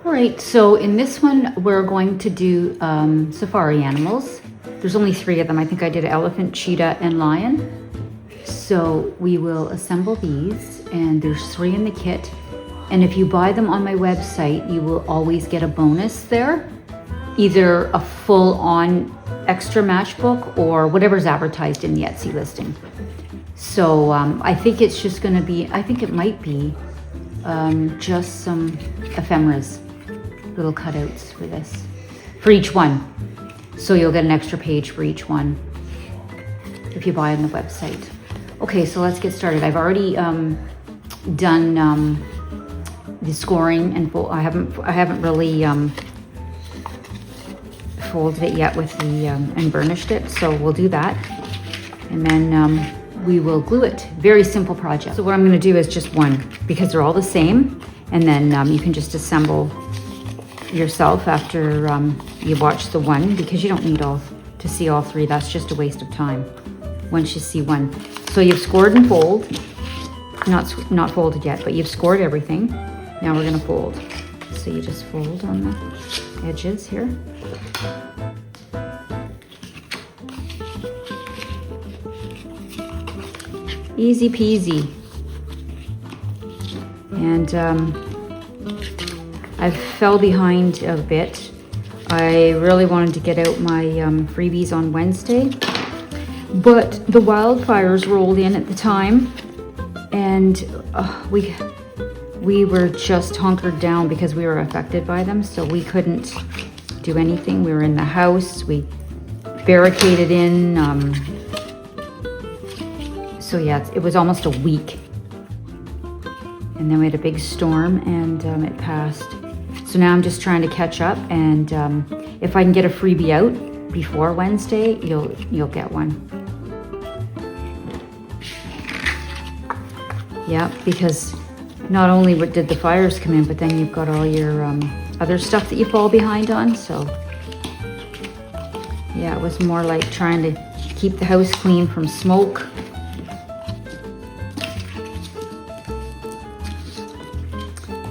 All right, so in this one, we're going to do safari animals. There's only 3 of them. I think I did elephant, cheetah, and lion. So we will assemble these, and there's 3 in the kit. And if you buy them on my website, you will always get a bonus there. Either a full-on extra matchbook or whatever's advertised in the Etsy listing. So I think it's just gonna be, I think it might be just some ephemeras, little cutouts for this, for each one. So you'll get an extra page for each one if you buy on the website. Okay, so let's get started. I've already done the scoring, and I haven't really folded it yet with the and burnished it. So we'll do that, and then we will glue it. Very simple project. So what I'm going to do is just one, because they're all the same, and then you can just assemble yourself after you watch the one, because you don't need to see all 3. That's just a waste of time once you see one. So you've scored and fold, not folded yet, but you've scored everything. Now we're going to fold. So you just fold on the edges here. Easy peasy. And I fell behind a bit. I really wanted to get out my freebies on Wednesday, but the wildfires rolled in at the time, and we were just hunkered down because we were affected by them, so we couldn't do anything. We were in the house, we barricaded in, so yeah, it was almost a week. And then we had a big storm, and it passed. So now I'm just trying to catch up, and if I can get a freebie out before Wednesday, you'll get one. Yeah, because not only did the fires come in, but then you've got all your other stuff that you fall behind on. So yeah, it was more like trying to keep the house clean from smoke.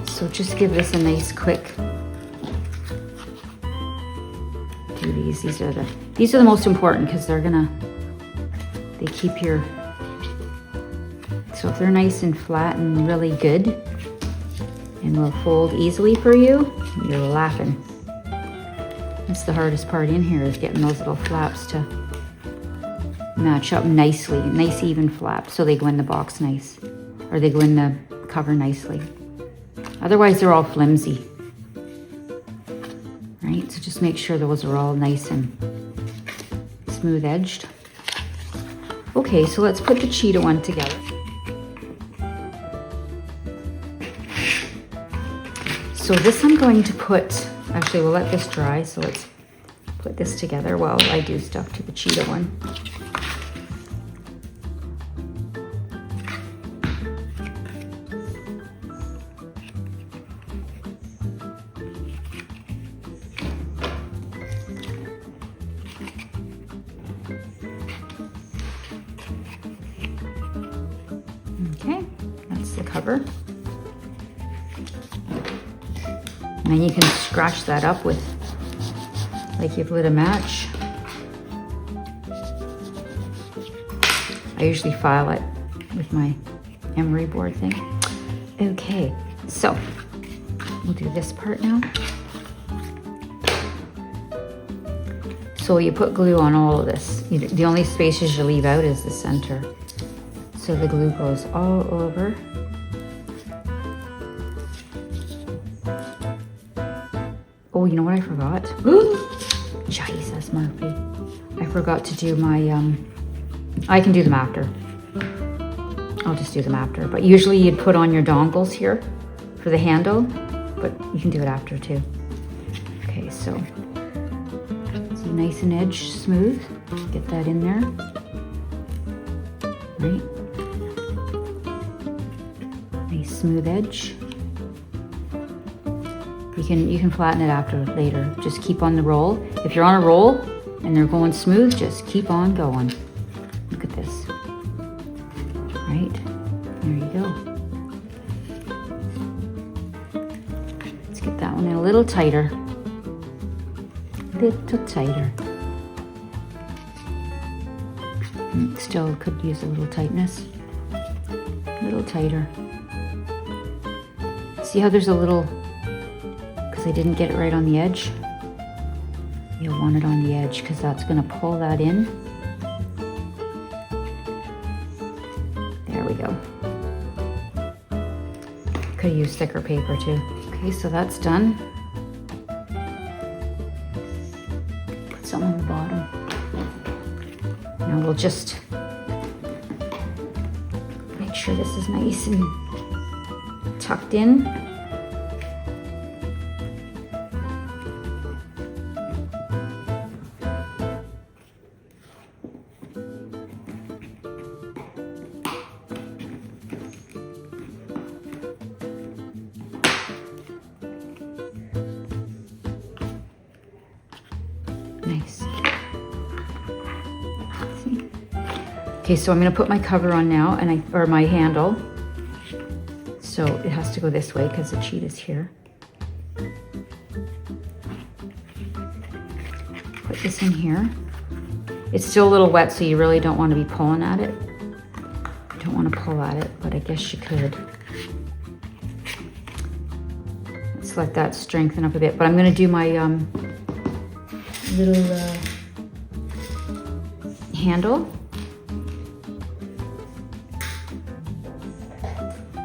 So just give this a nice quick do these. These are the most important, because they keep your, so if they're nice and flat and really good and will fold easily for you, you're laughing. That's the hardest part in here, is getting those little flaps to match up nicely, nice even flaps, so they go in the box nice, or they go in the cover nicely. Otherwise they're all flimsy, right? So just make sure those are all nice and smooth edged. Okay, so let's put the cheetah one together. So this I'm going to put, actually we'll let this dry, so let's put this together while I do stuff to the cheetah one. Okay, that's the cover. And then you can scratch that up with, like you've lit a match. I usually file it with my emery board thing. Okay, so we'll do this part now. So you put glue on all of this. The only spaces you leave out is the center. So the glue goes all over. Oh, you know what I forgot? Jesus, Murphy. I forgot to do my, I can do them after. I'll just do them after. But usually you'd put on your dongles here for the handle, but you can do it after too. Okay, so nice and edge smooth. Get that in there. Right? Nice smooth edge. You can flatten it after later. Just keep on the roll. If you're on a roll and they're going smooth, just keep on going. Look at this. Right? There you go. It's get that one in a little tighter. Little tighter. Still could use a little tightness. A little tighter. See how there's a little, because I didn't get it right on the edge? You'll want it on the edge because that's going to pull that in. There we go. Could use thicker paper too. Okay, so that's done. Put some on the bottom. Now we'll just make sure this is nice and tucked in. Nice. See? Okay, so I'm going to put my cover on now, or my handle. So it has to go this way because the cheetah's here. Put this in here. It's still a little wet, so you really don't want to be pulling at it. You don't want to pull at it, but I guess you could. Let's let that strengthen up a bit. But I'm going to do my little handle.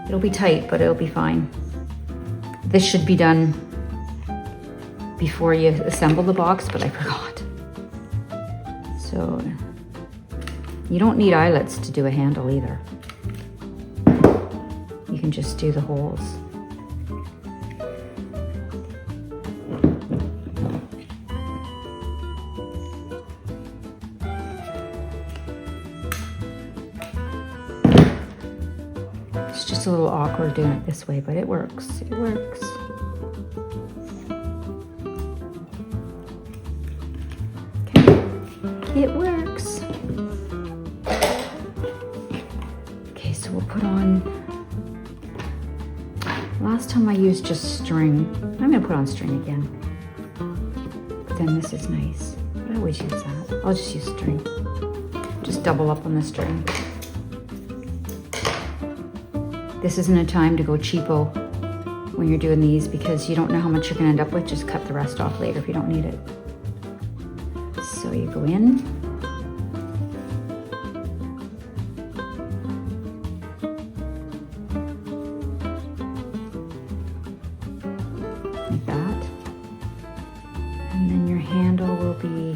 It'll be tight, but it'll be fine. This should be done before you assemble the box, but I forgot. So you don't need eyelets to do a handle either. You can just do the holes. It's just a little awkward doing it this way, but it works. It works. Okay, it works. Okay, so we'll put on, last time I used just string. I'm gonna put on string again. But then this is nice. I always use that. I'll just use string. Just double up on the string. This isn't a time to go cheapo when you're doing these because you don't know how much you're gonna end up with. Just cut the rest off later if you don't need it. So you go in. Like that. And then your handle will be,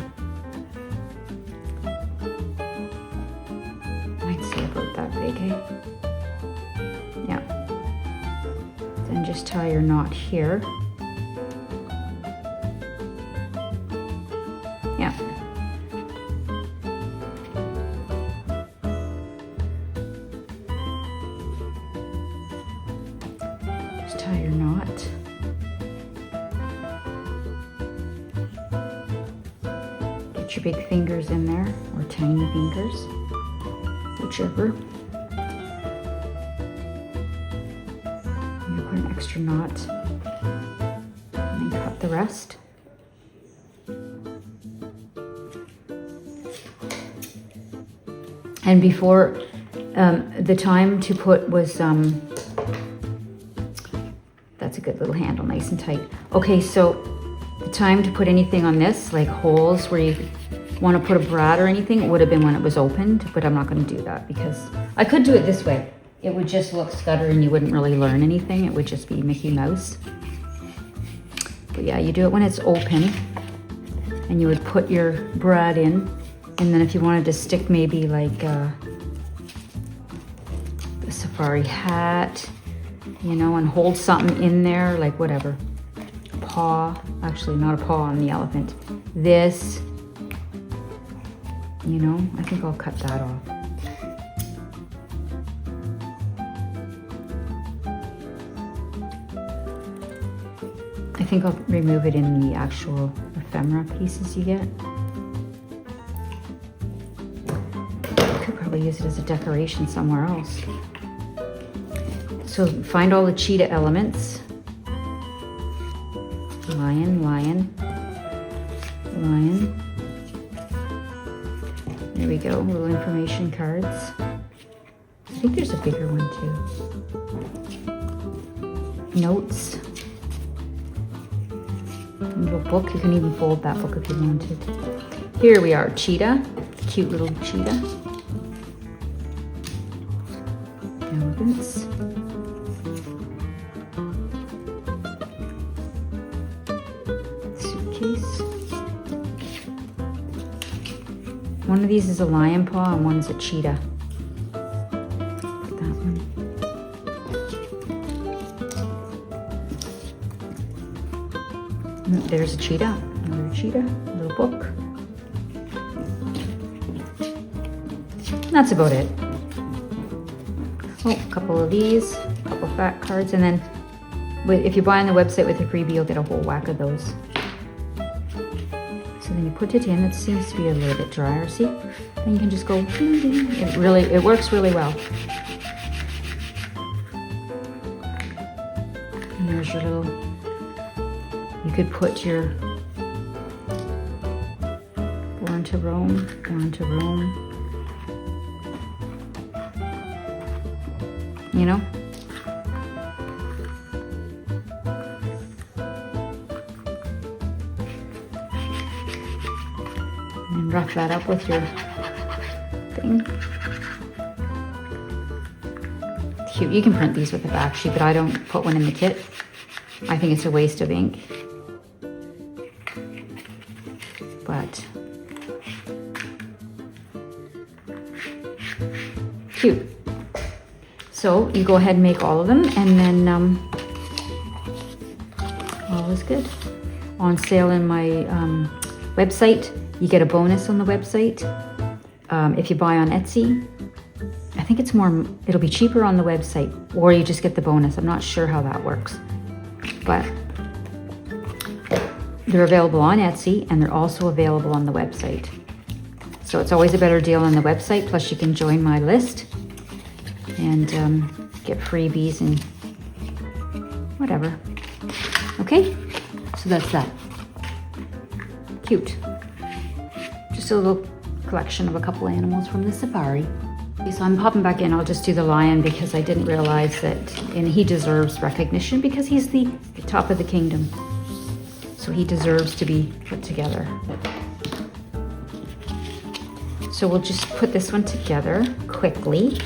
I'd say about that big, eh? Yeah. Then just tie your knot here. Yeah. Just tie your knot. Get your big fingers in there, or tiny fingers, whichever. An extra knot and then cut the rest. And before the time to put was that's a good little handle, nice and tight. Okay, so the time to put anything on this, like holes where you want to put a brad or anything, it would have been when it was opened, but I'm not going to do that because I could do it this way. It would just look scudder and you wouldn't really learn anything. It would just be Mickey Mouse. But yeah, you do it when it's open and you would put your brad in. And then if you wanted to stick maybe like the safari hat, you know, and hold something in there, like whatever. A paw, actually not a paw on the elephant. This, you know, I think I'll cut that off. I think I'll remove it in the actual ephemera pieces you get. I could probably use it as a decoration somewhere else. So find all the cheetah elements. Lion, lion, lion. There we go, little information cards. I think there's a bigger one too. Notes. A little book, you can even fold that book if you wanted. Here we are, Cheetah, cute little cheetah. Elephants. Suitcase. One of these is a lion paw and one's a cheetah. That one. There's a cheetah, another cheetah, a little book. That's about it. Oh, a couple of these, a couple fat cards, and then if you buy on the website with a freebie, you'll get a whole whack of those. So then you put it in. It seems to be a little bit drier, see? And you can just go, ding, ding. It works really well. And there's your little, you could put your Born to Roam, Born to Roam. You know? And rough that up with your thing. Cute. You can print these with a back sheet, but I don't put one in the kit. I think it's a waste of ink. But cute. So you go ahead and make all of them, and then all is good. On sale in my website, you get a bonus on the website. If you buy on Etsy, I think it's more, it'll be cheaper on the website, or you just get the bonus. I'm not sure how that works, but they're available on Etsy and they're also available on the website. So it's always a better deal on the website, plus you can join my list and get freebies and whatever. Okay, so that's that. Cute. Just a little collection of a couple animals from the safari. Okay, so I'm popping back in. I'll just do the lion because I didn't realize that, and he deserves recognition because he's the top of the kingdom. So he deserves to be put together. So we'll just put this one together quickly.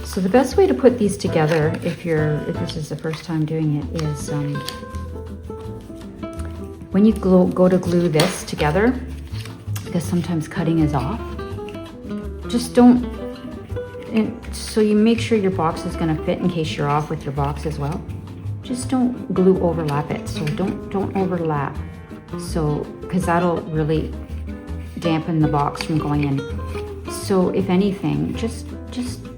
So the best way to put these together, if this is the first time doing it, is when you go to glue this together, because sometimes cutting is off, just don't, so you make sure your box is going to fit in case you're off with your box as well. Just don't glue overlap it. So don't overlap. So, because that'll really dampen the box from going in. So if anything, just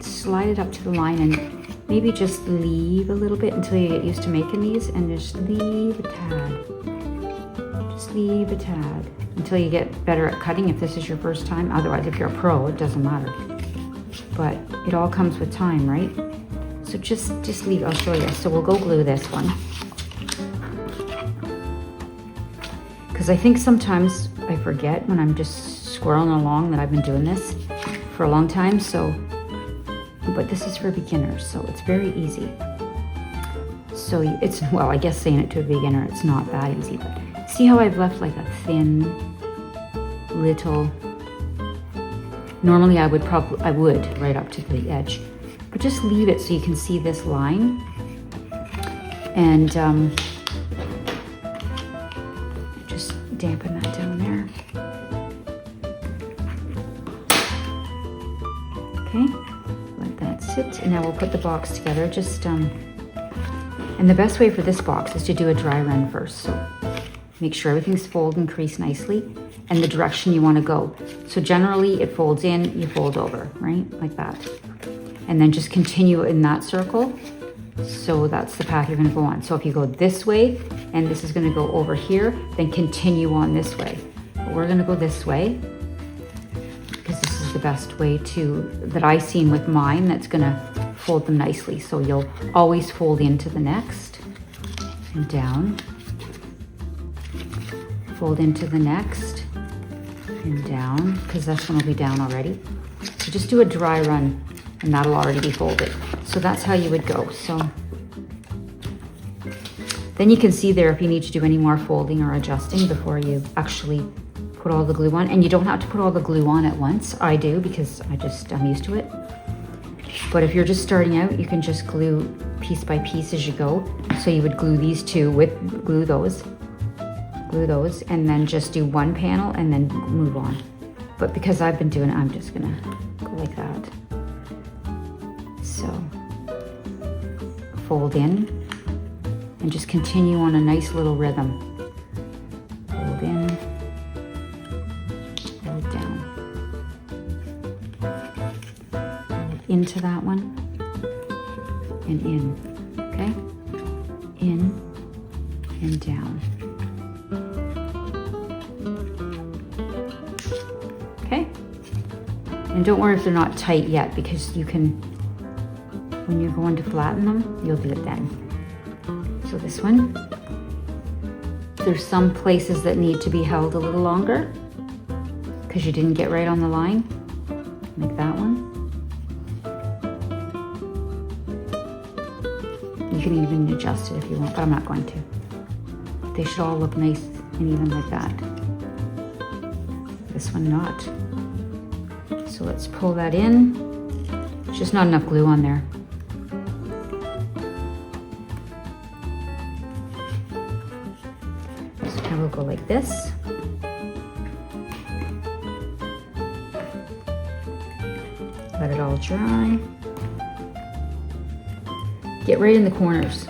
slide it up to the line and maybe just leave a little bit until you get used to making these, and just leave a tad. Just leave a tad until you get better at cutting if this is your first time. Otherwise, if you're a pro, it doesn't matter. But it all comes with time, right? So just leave, I'll show you. So we'll go glue this one. Because I think sometimes I forget when I'm just squirreling along that I've been doing this for a long time. So, but this is for beginners, so it's very easy. So it's, well, I guess saying it to a beginner, it's not that easy, but see how I've left like a thin little, normally I would right up to the edge, but just leave it so you can see this line, and just dampen that down there. Okay, let that sit, and now we'll put the box together. Just and the best way for this box is to do a dry run first. So make sure everything's folded and creased nicely, and the direction you want to go. So generally it folds in, you fold over, right? Like that. And then just continue in that circle. So that's the path you're going to go on. So if you go this way, and this is going to go over here, then continue on this way. But we're going to go this way because this is is the best way that I've seen with mine that's gonna fold them nicely. So you'll always fold into the next and down, fold into the next and down, because this one will be down already. So just do a dry run and that'll already be folded. So that's how you would go. So then you can see there if you need to do any more folding or adjusting before you actually put all the glue on. And you don't have to put all the glue on at once. I do because I'm used to it. But if you're just starting out, you can just glue piece by piece as you go. So you would glue these two glue those, and then just do one panel and then move on. But because I've been doing it, I'm just gonna go like that. So fold in and just continue on a nice little rhythm. Fold in, fold down, fold into that one, and in, okay? In and down. Okay? And don't worry if they're not tight yet, because you can, when you're going to flatten them, you'll do it then. So this one, there's some places that need to be held a little longer because you didn't get right on the line, like that one. You can even adjust it if you want, but I'm not going to. They should all look nice and even like that. This one not. So let's pull that in. There's just not enough glue on there. So now we'll go like this. Let it all dry. Get right in the corners.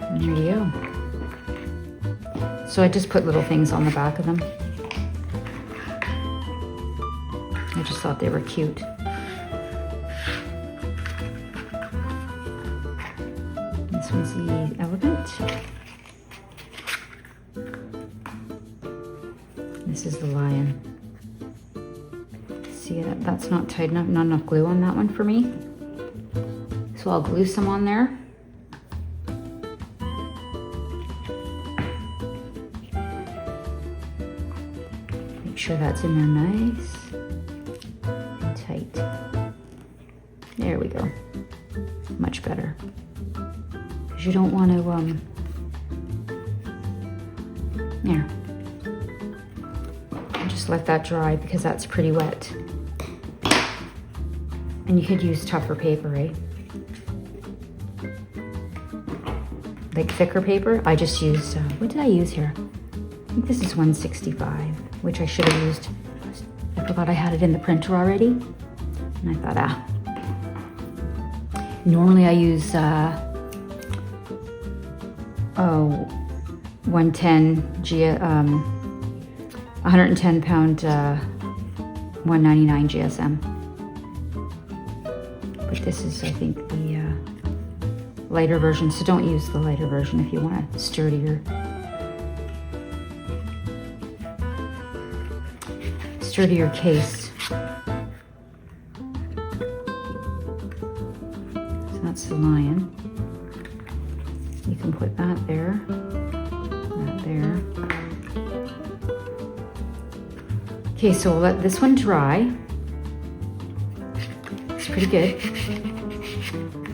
And there you go. So I just put little things on the back of them. I just thought they were cute. This one's the elephant. This is the lion. See, that's not tight enough, not enough glue on that one for me. So I'll glue some on there. Make sure that's in there nice and tight. There we go. Much better. You don't want to, there. And just let that dry because that's pretty wet. And you could use tougher paper, right? Like thicker paper. I just used, what did I use here? I think this is 165, which I should have used. I forgot I had it in the printer already. And I thought, Normally I use, 110 pound 199 GSM. But this is, I think, the lighter version. So don't use the lighter version if you want a sturdier case. So that's the lion. You can put that there, that there. Okay, so we'll let this one dry. It's pretty good.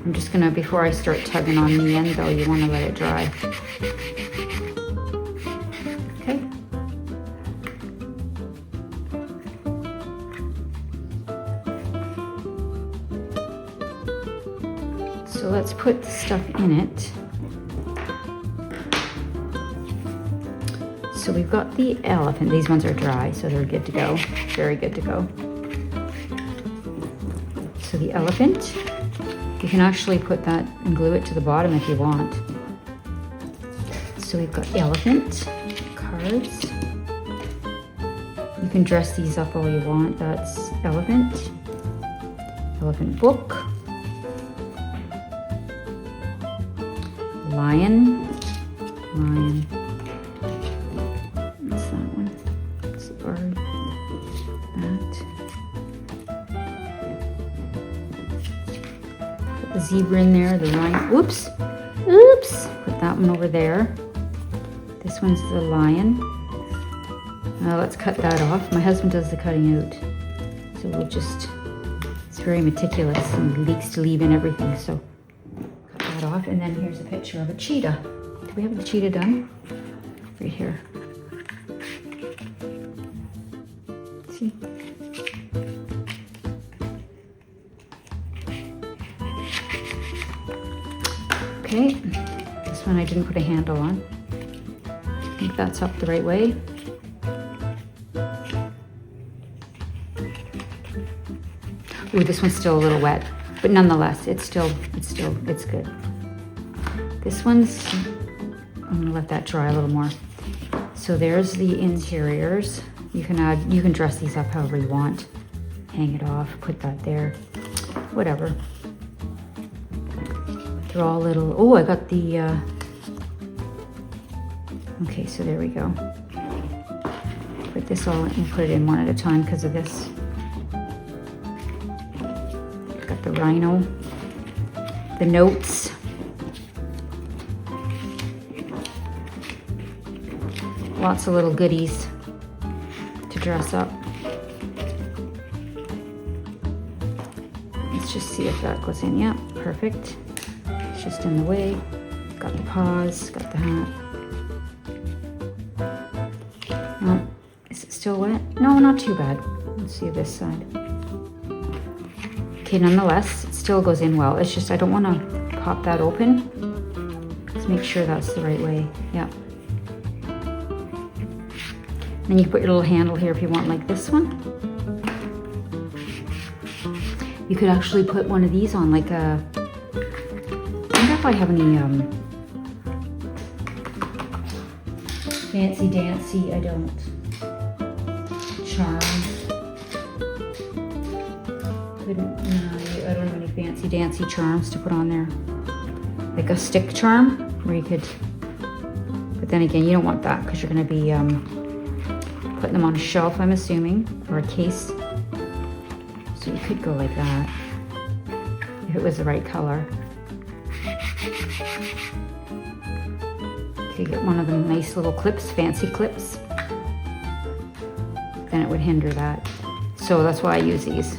I'm just gonna, before I start tugging on the end though, you wanna let it dry. Okay. So let's put the stuff in it. So we've got the elephant. These ones are dry, so they're good to go. Very good to go. So the elephant, you can actually put that and glue it to the bottom if you want. So we've got elephant, cards. You can dress these up all you want. That's elephant. elephant book, lion, what's that one? Safari, that. Put the zebra in there, the rhino, oops, put that one over there. This one's the lion. Let's cut that off. My husband does the cutting out. So we'll just, it's very meticulous and he likes to leave in everything. So cut that off. And then here's a picture of a cheetah. Do we have the cheetah done? Right here. See? Okay, this one I didn't put a handle on. I think that's up the right way. Ooh, this one's still a little wet, but nonetheless, it's good. This one's, I'm gonna let that dry a little more. So there's the interiors. You can dress these up however you want. Hang it off, put that there, whatever. They're all little, oh, I got the, okay, so there we go. Put this all in, put it in one at a time because of this. Got the rhino, the notes. Lots of little goodies to dress up. Let's just see if that goes in. Yeah, perfect. It's just in the way. Got the paws, got the hat. No, is it still wet? No, not too bad. Let's see this side. Okay, nonetheless, it still goes in well. It's just I don't want to pop that open. Let's make sure that's the right way. Yeah. Then you can put your little handle here if you want, like this one. You could actually put one of these on, like a, I wonder if I have any fancy dancy, I don't, charms. I don't have any fancy dancy charms to put on there. Like a stick charm, where you could, but then again, you don't want that because you're gonna be putting them on a shelf, I'm assuming, or a case. So you could go like that, if it was the right color. You could get one of them nice little clips, fancy clips. Then it would hinder that. So that's why I use these.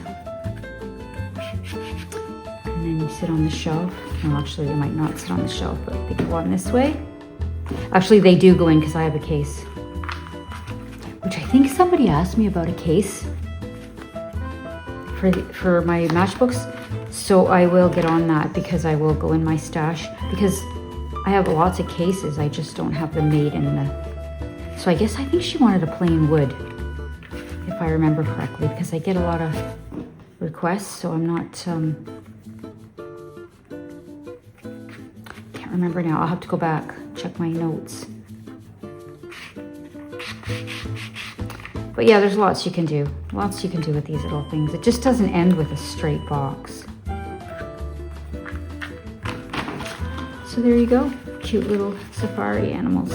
And then you sit on the shelf. Well, actually, you might not sit on the shelf, but they go on this way. Actually, they do go in because I have a case. Which I think somebody asked me about a case for my matchbooks. So I will get on that because I will go in my stash because I have lots of cases. I just don't have them made in the, so I think she wanted a plain wood, if I remember correctly, because I get a lot of requests, so I'm not, can't remember now. I'll have to go back, check my notes. But yeah, there's lots you can do. Lots you can do with these little things. It just doesn't end with a straight box. So there you go. Cute little safari animals.